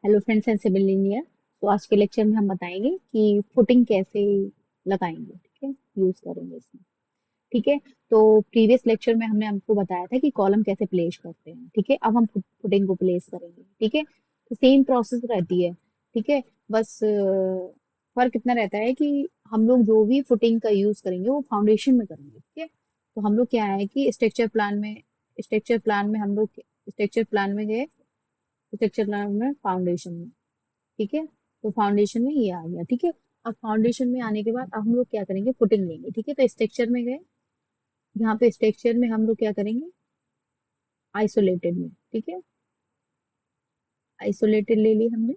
Hello friends and civil engineer. तो आज के लेक्चर में हम बताएंगे कि फुटिंग कैसे लगाएंगे। ठीक है, यूज करेंगे इसमें। ठीक है। तो प्रीवियस लेक्चर में हमने आपको बताया था कि कॉलम कैसे प्लेस करते हैं। ठीक है, अब हम फुटिंग को प्लेस करेंगे। ठीक है, तो सेम प्रोसेस रहती है। ठीक है, बस फर्क इतना रहता है कि हम लोग जो भी फुटिंग का यूज करेंगे वो फाउंडेशन में करेंगे। ठीक है, तो हम लोग क्या है कि स्ट्रक्चर प्लान में हम लोग स्ट्रक्चर प्लान में गए, स्ट्रक्चर प्लान में फाउंडेशन में। ठीक है, तो फाउंडेशन में ये आ गया। ठीक है, अब फाउंडेशन में आने के बाद अब हम लोग क्या करेंगे, फुटिंग लेंगे। ठीक है, तो स्ट्रक्चर में गए, यहाँ पे स्ट्रक्चर में हम लोग क्या करेंगे, आइसोलेटेड में। ठीक है, आइसोलेटेड ले ली हमने।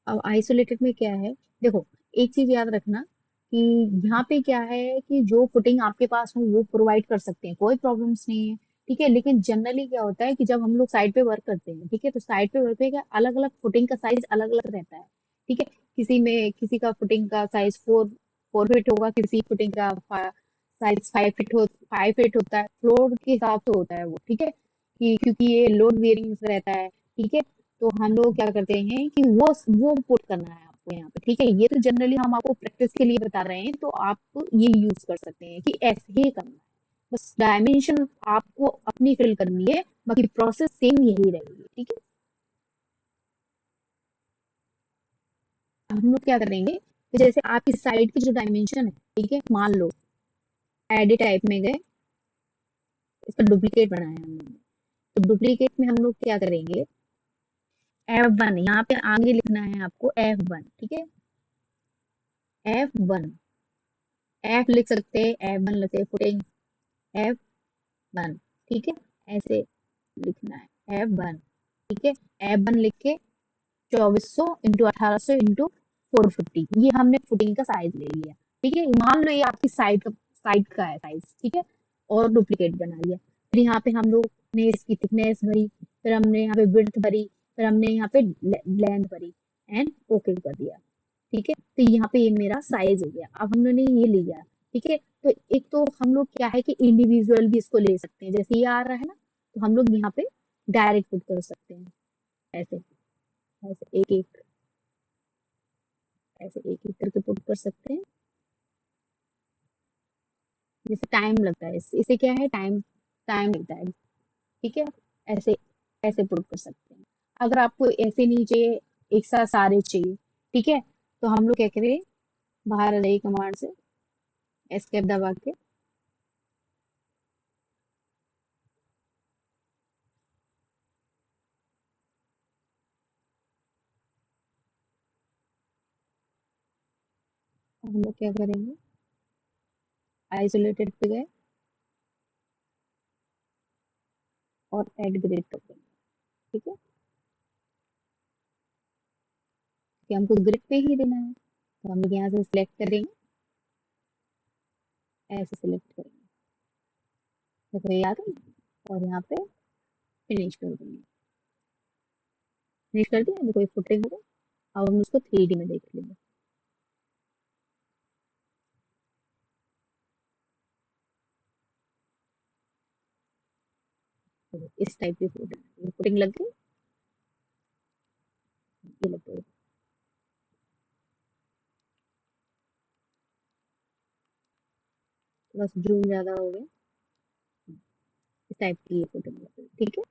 अब आइसोलेटेड में क्या है, देखो, एक चीज याद रखना कि यहाँ पे क्या है कि जो फुटिंग आपके पास हो वो प्रोवाइड कर सकते हैं, कोई प्रॉब्लम्स नहीं है। ठीक है, लेकिन जनरली क्या होता है कि जब हम लोग साइड पे वर्क करते हैं, ठीक है, तो साइड पे वर्क पे क्या अलग अलग फुटिंग का साइज अलग अलग रहता है। ठीक है, किसी का फुटिंग का साइज 4 फीट होगा, किसी फुटिंग का साइज 5 फीट होता है। फ्लोर के हिसाब से होता है वो। ठीक है, कि क्योंकि ये लोड बेयरिंग रहता है। ठीक है, तो हम लोग क्या करते हैं कि वो पुट करना है आपको यहाँ पे। ठीक है, ये तो जनरली हम आपको प्रैक्टिस के लिए बता रहे हैं, तो आप ये यूज कर सकते हैं कि ऐसे ही करना है। बस डायमेंशन आपको अपनी फिल करनी है, बाकी प्रोसेस सेम यही रहेगी। ठीक है, अब हम लोग क्या करेंगे, तो जैसे आपकी साइड की जो डायमेंशन है, ठीक है, मान लो एडिट टाइप में गए, इसका डुप्लीकेट बनाया हमने। तो डुप्लीकेट में हम लोग क्या करेंगे, F1 यहाँ पे आगे लिखना है आपको, F1। ठीक है, F1, एफ लिख सकते हैं, F1 लिखते फुटिंग F1। ठीक है, ऐसे लिखना है F1। ठीक है, F1 लिख के 2400 × 1800 × 450, ये हमने फुटिंग का साइज ले लिया। ठीक है, मान लो ये आपकी साइड का है साइज। ठीक है, और डुप्लीकेट बना लिया। फिर यहाँ पे हम लोग ने इसकी थिकनेस भरी, फिर हमने यहाँ पे विड्थ भरी, फिर हमने यहाँ पे लेंथ भरी एंड ओके कर दिया। ठीक है, तो यहाँ पे ये मेरा साइज हो गया। अब हम लोगों ने ये लिया। ठीक है, तो एक तो हम लोग क्या है कि इंडिविजुअल भी इसको ले सकते हैं, जैसे ये आ रहा है ना, तो हम लोग यहाँ पे डायरेक्ट पुट कर सकते हैं। ऐसे ऐसे एक एक ऐसे एक एक करके पुट कर सकते हैं। जैसे टाइम लगता है, इसे क्या है, टाइम टाइम लगता है। ठीक है, ऐसे ऐसे पुट कर सकते हैं। अगर आपको ऐसे नहीं चाहिए, एक साथ सारे चाहिए, ठीक है, तो हम लोग क्या करें, बाहर आ जाइए कमांड से, एस्केप दबा के हम लोग क्या करेंगे, आइसोलेटेड पे गए और ऐड ग्रिड कर देंगे। ठीक है, कि हमको ग्रिड पे ही देना है, तो हम लोग यहाँ से सिलेक्ट करेंगे, ऐसे सिलेक्ट करेंगे, देखो ये आ गई, और यहाँ पे फिनिश कर देंगे। फिनिश कर दिया, देखो ये फुटेज हो गई। अब हम उसको 3D में देख लेंगे। तो इस टाइप की फुटिंग लग गई, ये लग गई। थोड़ा सा जूम ज्यादा हो गया, इस टाइप की ये फुटिंग लग गई। ठीक है,